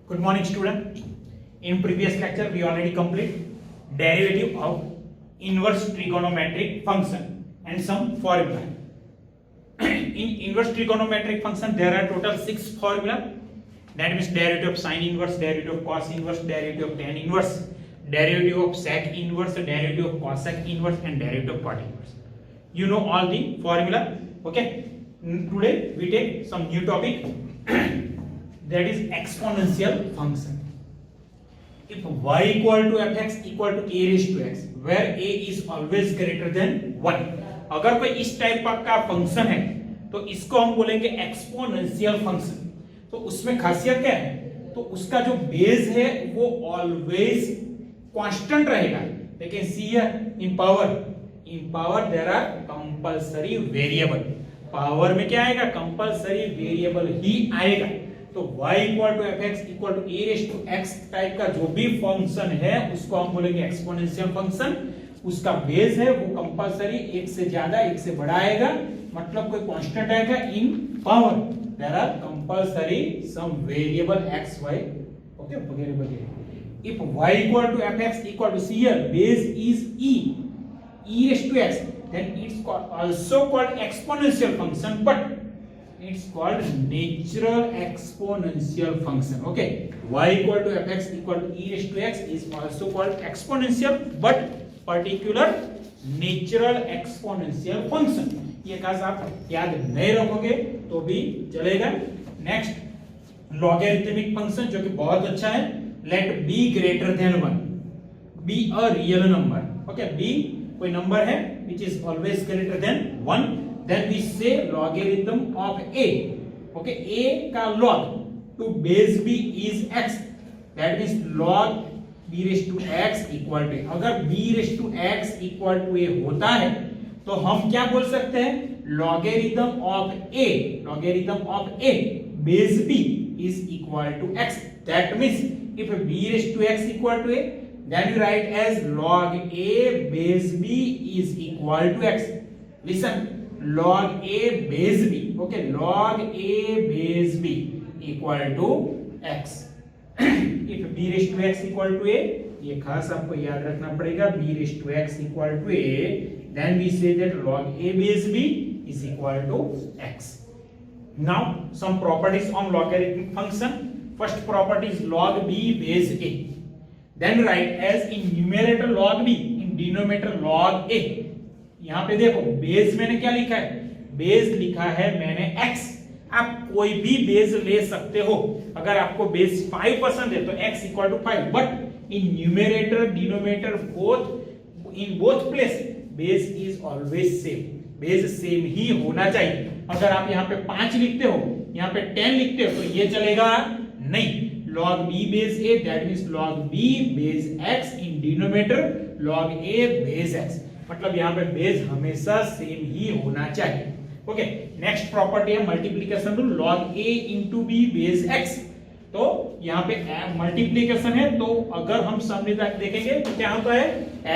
Good morning, student. In previous lecture, we already complete derivative of inverse trigonometric function and some formula. In inverse trigonometric function, there are total 6 formula. That means derivative of sine inverse, derivative of cos inverse, derivative of tan inverse, derivative of sec inverse, derivative of cosec inverse, and derivative of cot inverse. You know all the formula. Okay. Today we take some new topic. That is exponential function. If y equal to fx equal to a raised to x, where a is always greater than 1, अगर कोई इस type का function है तो इसको हम बोलेंगे exponential function. तो उसमें खासियत क्या है, तो उसका जो बेस है वो ऑलवेज कांस्टेंट रहेगा. लेकिन see in power there are compulsory variable. Power में क्या आएगा, कंपलसरी वेरिएबल ही आएगा. तो y equal to f x equal to a raise to x type का जो भी फंक्शन है उसको हम बोलेंगे एक्सपोनेंशियल फंक्शन. उसका बेस है वो कंपलसरी एक से ज्यादा एक से बड़ा आएगा, मतलब कोई कांस्टेंट आएगा. In power there are compulsory some variable x y, okay, वगैरह वगैरह. If y equal to f x equal to see here base is e raise to x, then it's also called exponential function, but it's called natural exponential function. Okay, y equal to fx equal to e raised to x is also called exponential but particular natural exponential function. ये खास आप याद नहीं रखोगे तो भी चलेगा. Next logarithmic function जो कि बहुत अच्छा है. Let b greater than 1, b a real number. Okay, b कोई नंबर है which is always greater than 1, then we say logarithm of a. Okay, a का log to base b is x, that means log b raised to x equal to, अगर b raised to x equal to a होता है तो हम क्या बोल सकते हैं, logarithm of a base b is equal to x. That means if b raised to x equal to a, then you write as log a base b is equal to x. Listen, log a base b, okay, log a base b equal to x. If b raised to x equal to a, ये खास आपको याद रखना पड़ेगा, b raised to x equal to a, then we say that log a base b is equal to x. Now some properties on logarithmic function. First property is log b base a. Then write as in numerator log b, in denominator log a. यहाँ पे देखो base मैंने क्या लिखा है, base लिखा है मैंने x. आप कोई भी बेस ले सकते हो. अगर आपको बेस 5 पसंद है तो x equal to 5, but in numerator denominator both, in both place base is always same. Base same ही होना चाहिए. अगर आप यहाँ पे 5 लिखते हो, यहाँ पे 10 लिखते हो तो ये चलेगा नहीं. log b base a, that means log b base x, in denominator log a base x, मतलब यहाँ पे बेस हमेशा सेम ही होना चाहिए. ओके, नेक्स्ट प्रॉपर्टी है multiplication rule, log a into b base x. तो यहाँ पे मल्टीप्लिकेशन है तो अगर हम सामने देखेंगे तो क्या होता है,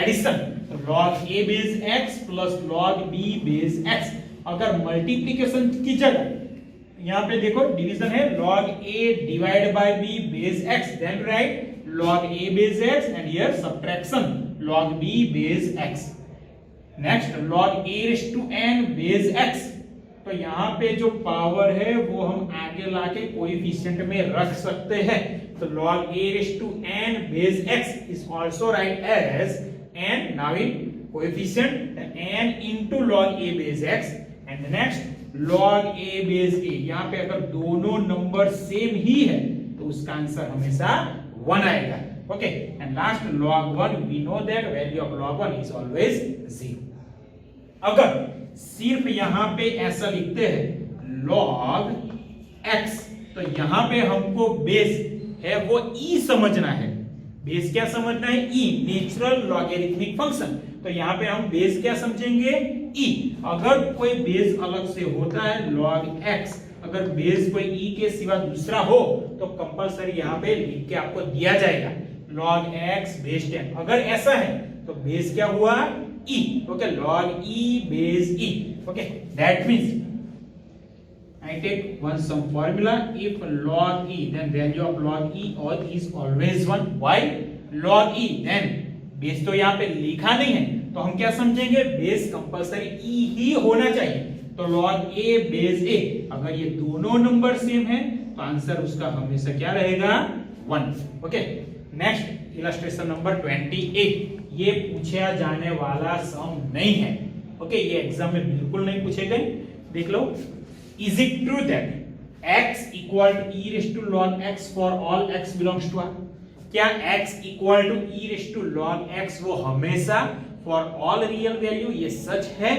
एडिशन. तो log a base x plus log b base x. अगर मल्टीप्लिकेशन की जगह यहाँ पे देखो डिवीजन है, log a divided by b base x, then write log a base x, and here subtraction log b base x. Next log a raised to n base x. तो यहाँ पे जो पावर है वो हम आगे लाके कोएफिशिएंट में रख सकते हैं. तो log a raised to n base x is also write as n, now in coefficient n into log a base x, and the next log a base a. यहाँ पे अगर दोनों नंबर सेम ही है तो उसका आंसर हमेशा 1 आएगा. Okay, and last log 1, we know that value of log 1 is always 0. अगर सिर्फ यहाँ पे ऐसा लिखते हैं log x, तो यहाँ पे हमको बेस है वो e समझना है. बेस क्या समझना है, e, नेचुरल लॉगरिथमिक फंक्शन. तो यहाँ पे हम बेस क्या समझेंगे, e. अगर कोई बेस अलग से होता है log x, अगर बेस कोई e के सिवा दूसरा हो तो कंपलसरी यहाँ पे लिख के आपको दिया जाएगा log x बेस 10. अगर ऐसा है तो बेस क्या हुआ, e. Okay, log e base e. Okay, that means I take one some formula. If log e, then value of log e is always 1. Why? Log e, then base तो यहाँ पे लिखा नहीं है, तो हम क्या समझेंगे, बेस कंपलसरी e ही होना चाहिए. तो log a बेस a, अगर ये दोनों नंबर सेम है तो आंसर उसका हमेशा क्या रहेगा, 1. Okay, next illustration number 28. ये पूछा जाने वाला सम नहीं है. ओके, ये एग्जाम में बिल्कुल नहीं पूछे गए. देख लो. Is it true that x equal to e raised to log x for all x belongs to R? क्या x equal to e raised to log x वो हमेशा for all real value ये सच है?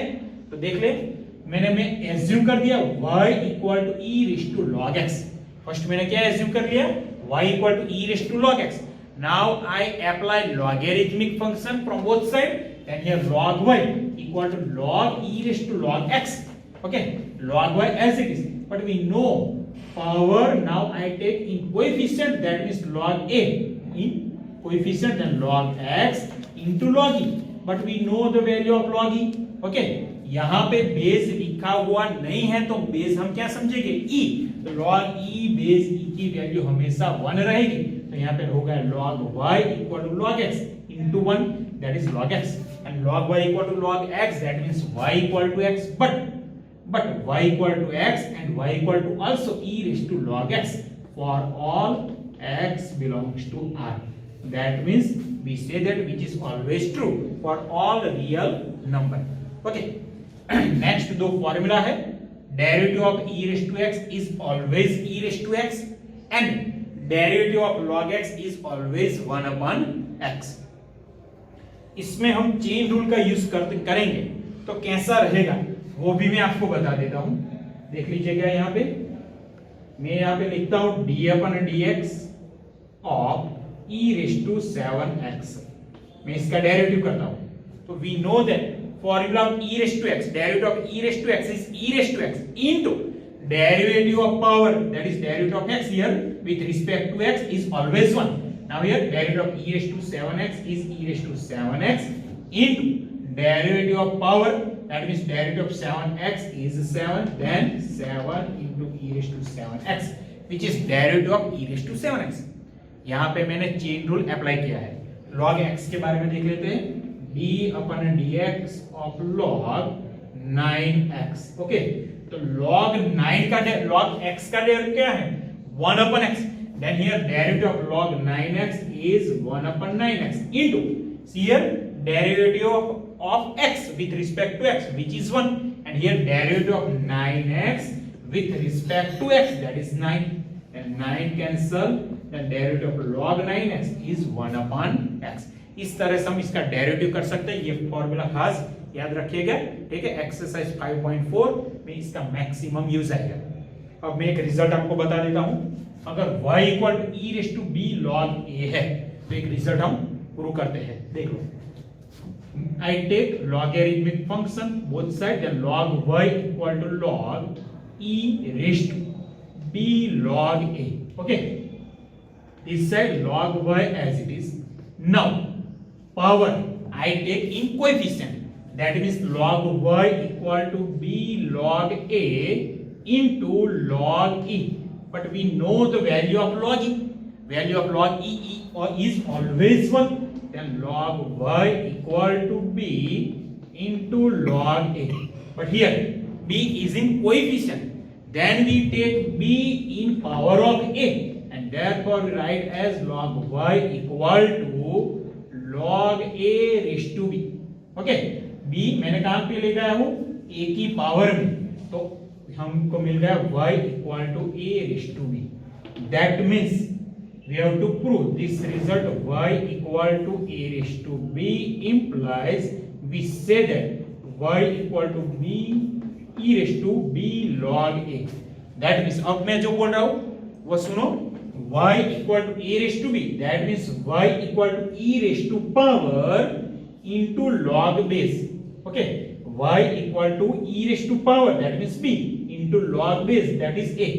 तो देख ले, मैं एज्यूम कर दिया y equal to e raised to log x. First मैंने क्या एज्यूम कर लिया, y equal to e raised to log x. Now I apply logarithmic function from both sides. Then here log y equal to log e raised to log x. Okay, log y as it is, but we know power. Now I take in coefficient, that means log a in coefficient, then log x into log e, but we know the value of log e. Okay, यहाँ पे base लिखा हुआ नहीं है तो base हम क्या समझेंगे, e. तो log e बेस e की वैल्यू हमेशा 1 रहेगी. तो यहाँ पे होगा log y equal to log x into 1, that is log x, and log y equal to log x, that means y equal to x, but y equal to x and y equal to also e raised to log x for all x belongs to R. That means we say that which is always true for all real number. Okay. Next दो formula है. Derivative of e raised to x is always e raised to x and derivative of log x is always 1 upon x. इसमें हम chain rule का use करेंगे तो कैसा रहेगा वो भी मैं आपको बता देता हूं. देख लीजिएगा, यहाँ पे मैं यहाँ पे लिखता हूं d upon dx of e raise to 7x. मैं इसका डेरिवेटिव करता हूं. तो we know that formula of e raise to x, derivative of e raise to x is e raise to x into derivative of power, that is derivative of x here with respect to x is always 1. Now here derivative of e raise to 7x is e raise to 7x into derivative of power, that means derivative of 7x is 7, then 7 into e raised to 7x, which is derivative of e raised to 7x. यहाँ पे मैंने chain rule apply किया है. log x के बारे में देख लेते हैं. d upon dx of log 9x. Okay, तो log 9 का log x का डेरिवेटिव क्या है, 1 upon x. Then here derivative of log 9x is 1 upon 9x into, see here derivative of x with respect to x, which is 1, and here derivative of 9x with respect to x, that is 9, and 9 cancel, then derivative of log 9x is 1 upon x. इस तरह से हम इसका derivative कर सकते हैं. ये formula खास याद रखिएगा, ठीक है. एक्सरसाइज 5.4 में इसका मैक्सिमम यूज आएगा. अब मैं एक रिजल्ट आपको बता देता हूं. अगर y equal to e raise to b log a है तो एक रिजल्ट हम प्रूव करते हैं. देखो, I take logarithmic function both sides, then log y equal to log e raised to b log a. Okay, this side log y as it is. Now power I take in coefficient, that means log y equal to b log a into log e, but we know the value of log e. Value of log e is always 1. Then log y equal to b into log a. But here b is in coefficient. Then we take b in power of a, and therefore we write as log y equal to log a raised to b. Okay, b मैंने कहाँ पे ले गया हूँ, a की power में, तो हमको मिल गया y equal to a raised to b. That means we have to prove this result y equal to a raised to b implies we say that y equal to b e raised to b log a. That means अब मैं जो बोल रहा हूँ वो सुनो, y equal to a raised to b, that means y equal to e raised to power into log base. Okay, y equal to e raised to power, that means b, into log base, that is a.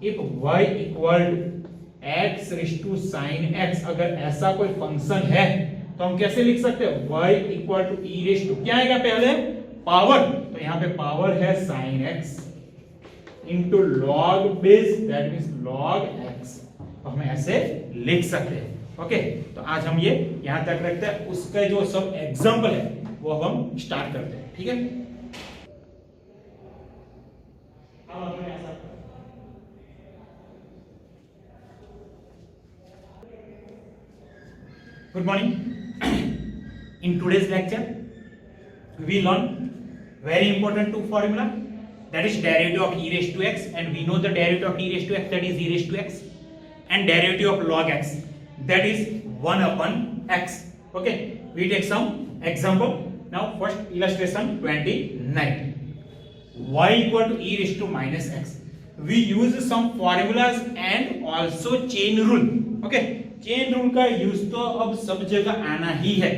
If y equal to x raise to sin x, अगर ऐसा कोई function है तो हम कैसे लिख सकते हैं, y equal to e raise to क्या आएगा, पहले पावर, तो यहाँ पे पावर है sin x into log base that means log x, हम ऐसे लिख सकते हैं। ओके, तो आज हम ये यहां तक रखते हैं, उसका जो सब एग्जांपल है वो हम स्टार्ट करते हैं। ठीक है, good morning. In today's lecture we learn very important two formula, that is derivative of e raised to x, and we know the derivative of e raised to x, that is e raised to x, and derivative of log x, that is 1 upon x. Okay, we take some example now. First illustration 29, y equal to e raised to minus x. We use some formulas and also chain rule. Okay, chain rule का use तो अब सब जगह आना ही है,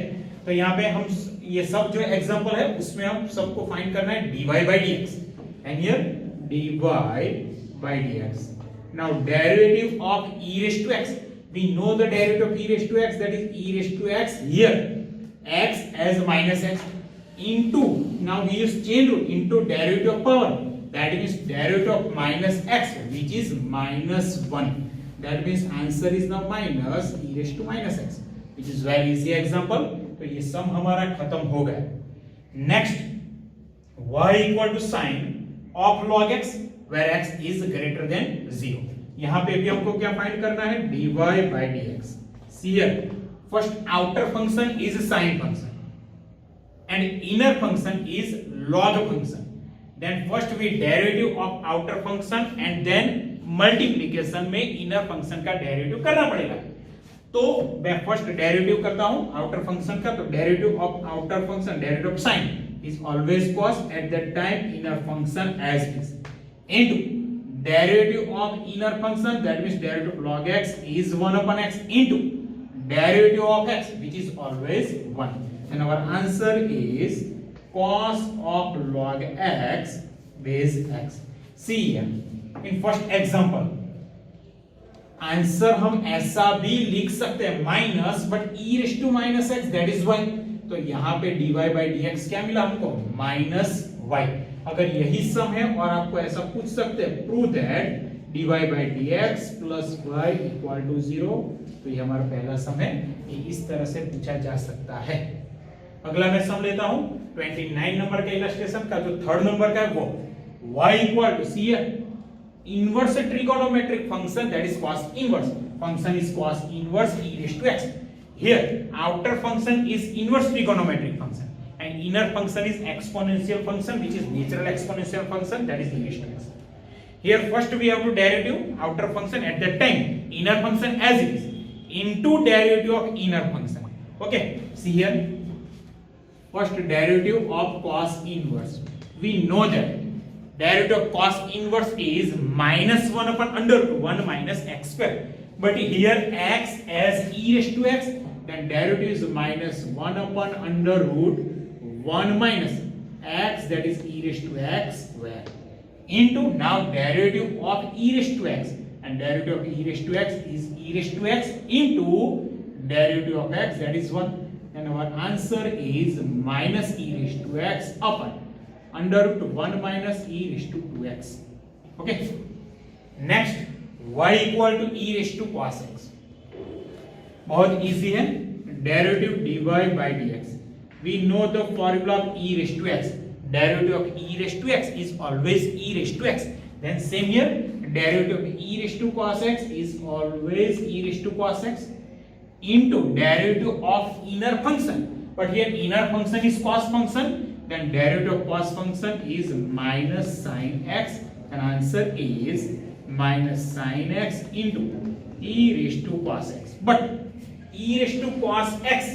तो यहाँ पे हम ये सब जो एग्जांपल है उसमें हम सबको फाइंड करना है dy by dx, and here dy by dx. Now derivative of e raised to x, we know the derivative of e raised to x, that is e raised to x, here x as minus x into, now we use chain rule, into derivative of power, that means derivative of minus x, which is minus 1. That means answer is now minus e raised to minus x, which is very easy example. तो ये सम हमारा खत्म हो गया। Next y equal to sine of log x where x is greater than 0. यहां पे भी हमको क्या फाइंड करना है, dy by dx. See here, first outer function is sine function and inner function is log function. Then first we derivative of outer function and then multiplication में inner function का derivative करना पड़ेगा। तो मैं first derivative करता हूं outer function का, तो derivative of outer function, derivative of sine is always cos at that time inner function as is, into derivative of inner function that means derivative of log x is 1 upon x into derivative of x which is always 1, and our answer is cos of log x base x. See here in first example answer हम ऐसा भी लिख सकते हैं minus but e raise to minus x that is y, तो यहां पे dy by dx क्या मिला हमको, माइनस y. अगर यही सम है और आपको ऐसा पूछ सकते हैं prove that dy by dx plus y equal to 0, तो ये हमारा पहला सम है, ये इस तरह से पूछा जा सकता है। अगला मैं सम लेता हूं 29 नंबर के इलस्ट्रेशन का, जो थर्ड नंबर का है वो y equal to C inverse trigonometric function, that is cos inverse function is cos inverse e raised to x. Here outer function is inverse trigonometric function and inner function is exponential function, which is natural exponential function, that is e raised to x. Here first we have to derivative outer function at that time, inner function as it is, into derivative of inner function. Okay, see here first derivative of cos inverse, we know that derivative of cos inverse is minus 1 upon under root 1 minus x square, but here x as e raised to x, then derivative is minus 1 upon under root 1 minus x, that is e raised to x square, into now derivative of e raised to x, and derivative of e raised to x is e raised to x into derivative of x, that is 1, and our answer is minus e raised to x upon under root 1 minus e raised to 2x. Okay, next y equal to e raised to cos x, बहुत easy है, derivative dy by dx. We know the formula of e raised to x, derivative of e raised to x is always e raised to x. Then same here, derivative of e raised to cos x is always e raised to cos x into derivative of inner function, but here inner function is cos function, then derivative of cos function is minus sin x, and answer is minus sin x into e raised to cos x. But e raised to cos x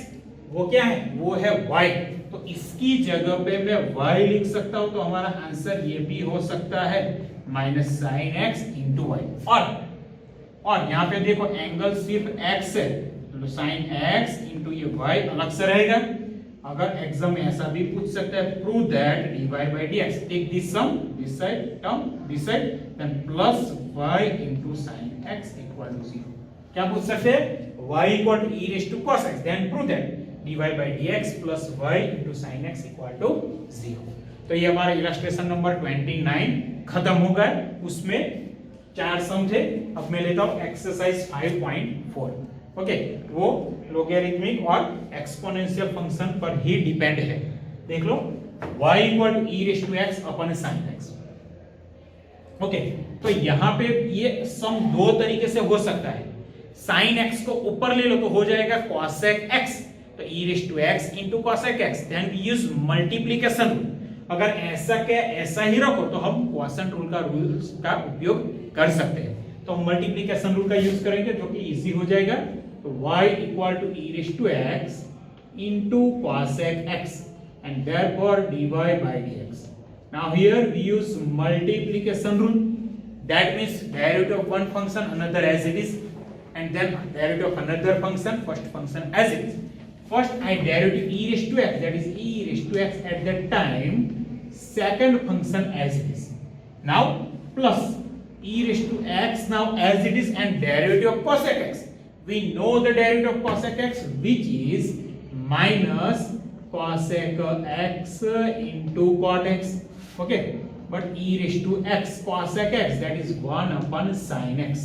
वो क्या है, वो है y, तो इसकी जगह पे मैं y लिख सकता हूं, तो हमारा आंसर ये भी हो सकता है minus sine x into y. और यहाँ पे देखो एंगल सिर्फ x है, तो साइन x इंटू ये y अलग से रहेगा। अगर एग्जाम में ऐसा भी पूछ सकता है prove that dy by dx, take this sum this side term this side, then plus y into sin x equal to 0। क्या पूछ सकते हैं, y equal to e raised to cos x, then prove that dy by dx plus y into sin x equal to 0। तो ये हमारा illustration number 29 खत्म हो गए, उसमें 4 सम थे। अब मैं लेता हूं एक्सरसाइज 5.4। ओके, वो लोगरिथमिक और एक्सपोनेंशियल फंक्शन पर ही डिपेंड है। देख लो, y equal to e raise to x upon sine x. Okay, तो यहां पे ये सम दो तरीके से हो सकता है। साइन एक्स को ऊपर ले लो तो हो जाएगा cosec x, तो e raise to x into cosec x, then we use multiplication rule. अगर ऐसा क्या ऐसा ही रखो तो हम क्वोशंट रूल का उपयोग कर सकते हैं। तो हम मल्टीप्लिकेशन रूल का यूज करेंगे जो कि इजी हो जाएगा। तो y equal to e raise to x into cosec x and therefore dy by dx. Now here we use multiplication rule. That means derivative of one function another as it is, and then derivative of another function first function as it is. First I derivative e raised to x, that is e raised to x at that time second function as it is. Now plus e raised to x now as it is and derivative of cosec x. We know the derivative of cosec x, which is minus cosec x into cot x. Okay, but e raised to x cosec x, that is 1 upon sin x,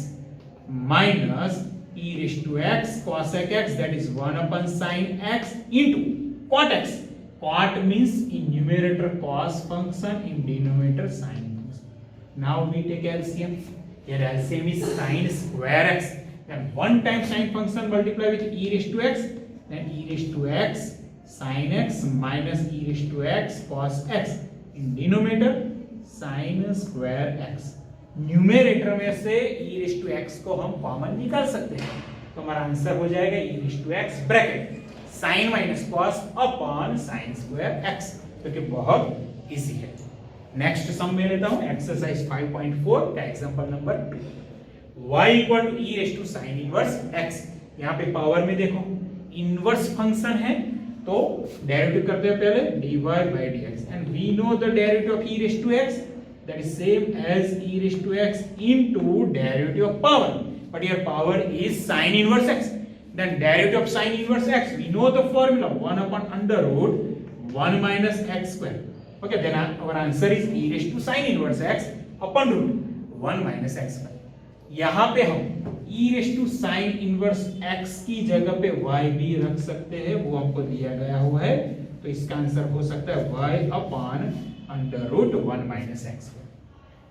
minus e raised to x cosec x, that is 1 upon sin x into cot x. Cot means in numerator cos function, in denominator sin function. Now we take LCM. Here LCM is sin square x. Then one time sin function multiply with e raised to x, then e raised to x sin x minus e raised to x cos x, in denominator sin square x. Numerator में से e raise to x को हम common निकाल सकते हैं, तो हमारा answer हो जाएगा e raise to x bracket sin minus cos upon sin square x, जो कि बहुत इजी है। नेक्स्ट सम में लेता हूं एक्सरसाइज 5.4 का example number 2। y equal to e raise to sin inverse x। यहां पे पावर में देखो इनवर्स फंक्शन है, तो डेरिवेटिव करते हैं पहले dy by dx, and we know the derivative of e raise to x, that is same as e raised to x into derivative of power, but here power is sin inverse x. Then derivative of sin inverse x, we know the formula 1 upon under root 1 minus x square. Okay, then our answer is e raised to sin inverse x upon root 1 minus x square. यहाँ पे हम e raised to sin inverse x की जगह पे y भी रख सकते हैं, वो हमको दिया गया हुआ है, तो इसका आंसर हो सकता है y upon under root 1 minus x.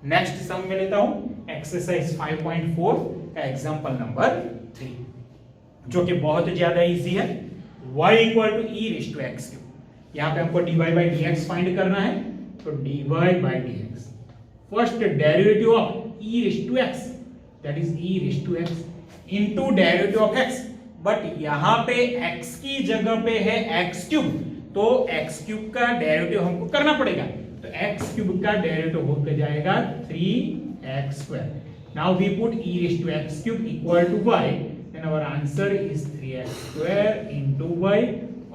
Next sum में लेता हूं एक्सरसाइज 5.4 का एग्जांपल नंबर 3, जो कि बहुत ज्यादा इजी है। y equal to e raise to x cube. यहां पे हमको dy by dx फाइंड करना है, तो dy by dx first derivative of e raise to x, that is e raise to x into derivative of x, but यहां पे x की जगह पे है x क्यूब, तो x क्यूब का डेरिवेटिव हमको करना पड़ेगा, तो x क्यूब का डेरिवेटिव होकर जाएगा 3x square. Now we put e raise to x cube equal to y, then our answer is 3x square into y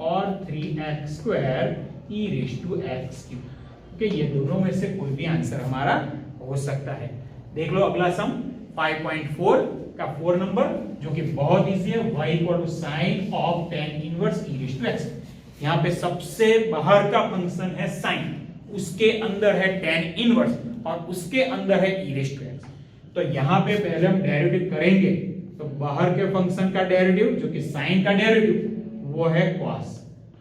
और 3x square e raise to x cube. Okay, ये दोनों में से कोई भी आंसर हमारा हो सकता है। देख लो अगला सम 5.4 का 4 नंबर, जो कि बहुत इजी है। y equal to sine of tan inverse e raise to x। यहाँ पे सबसे बाहर का फंक्शन है साइन, उसके अंदर है tan इनवर्स और उसके अंदर है e रेज़ टू x। तो यहाँ पे पहले हम डेरिवेटिव करेंगे, तो बाहर के फंक्शन का डेरिवेटिव जो कि साइन का डेरिवेटिव वो है cos,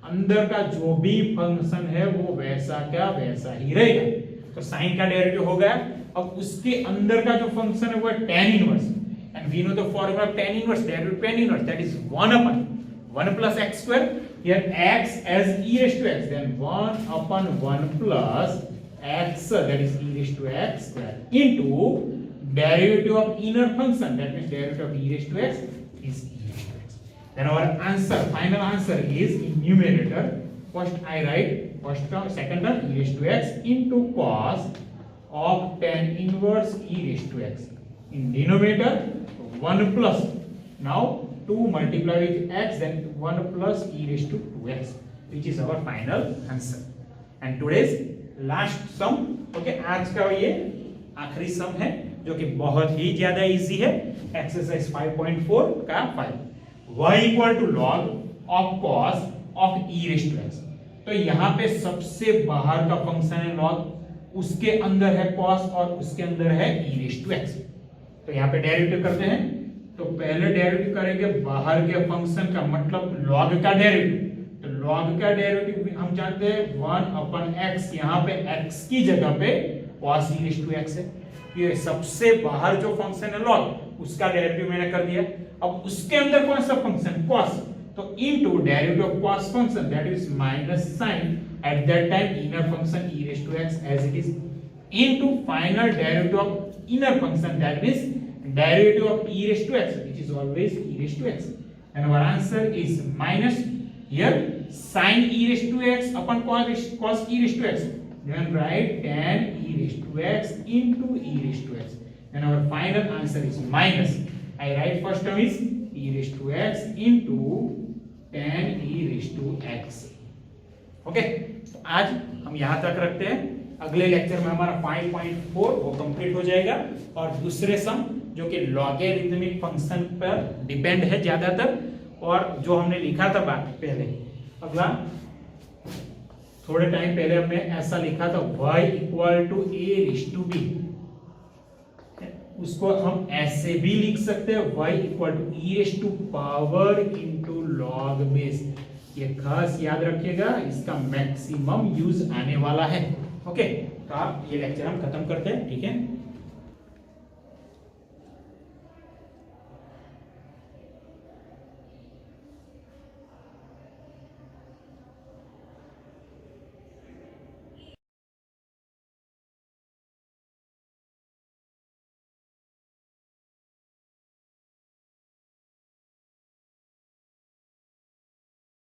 अंदर का जो भी फंक्शन है वो वैसा क्या वैसा ही रहेगा, तो साइन का डेरिवेटिव हो गया। अब उसके अंदर का जो फंक्शन है वो है tan inverse, and we know the formula of tan inverse, derivative tan inverse, that is 1 upon 1 plus x square, here x as e raised to x, then 1 upon 1 plus x, that is e raised to x square, into derivative of inner function, that means derivative of e raised to x is e raised to x. Then our answer, final answer is in numerator, first I write first term, second term e raised to x into cos of tan inverse e raised to x, in denominator 1 plus, now 2 multiply with x, then 1 plus e raised to 2x, which is our final answer. And today's last sum, okay, आज का ये आखिरी सम है जो कि बहुत ही ज्यादा easy है। एक्सरसाइज 5.4 का 5, y equal to log of cos of e raised to x। तो यहाँ पे सबसे बाहर का फंक्शन है log, उसके अंदर है cos और उसके अंदर है e रेज टू x। तो यहाँ पे डेरिवेटिव करते हैं। तो पहले डेरिवेटिव करेंगे बाहर के फंक्शन का, मतलब log का डेरिवेटिव। तो log का डेरिवेटिव हम जानते हैं 1/x, यहाँ पे x की जगह पे cos e raise to x है। ये सबसे बाहर जो फंक्शन है log, उसका डेरिवेटिव मैंने कर दिया। अब उसके अंदर कौन सा फंक्शन cos, तो into derivative of cos function that is minus sine at that time inner function e raised to x as it is into final derivative of inner function that is derivative of e raised to x which is always e raised to x, and our answer is minus here sin e raised to x upon cos e raised to x, then write tan e raised to x into e raised to x, and our final answer is minus, I write first term is e raised to x into tan e raised to x। Okay, तो आज हम यहां तक रखते हैं। अगले lecture में हमारा 5.4 वो कंप्लीट हो जाएगा, और दूसरे सम जो कि लॉगरिथमिक फंक्शन पर डिपेंड है ज्यादातर, और जो हमने लिखा था बात पहले, अगला थोड़े टाइम पहले हमने ऐसा लिखा था y equal to a raise to b, उसको हम ऐसे भी लिख सकते हैं y equal to e raise to power into log base. ये खास याद रखिएगा, इसका मैक्सिमम यूज आने वाला है। ओके, तो आप ये लेक्चर हम खत्म करते हैं, ठीक है।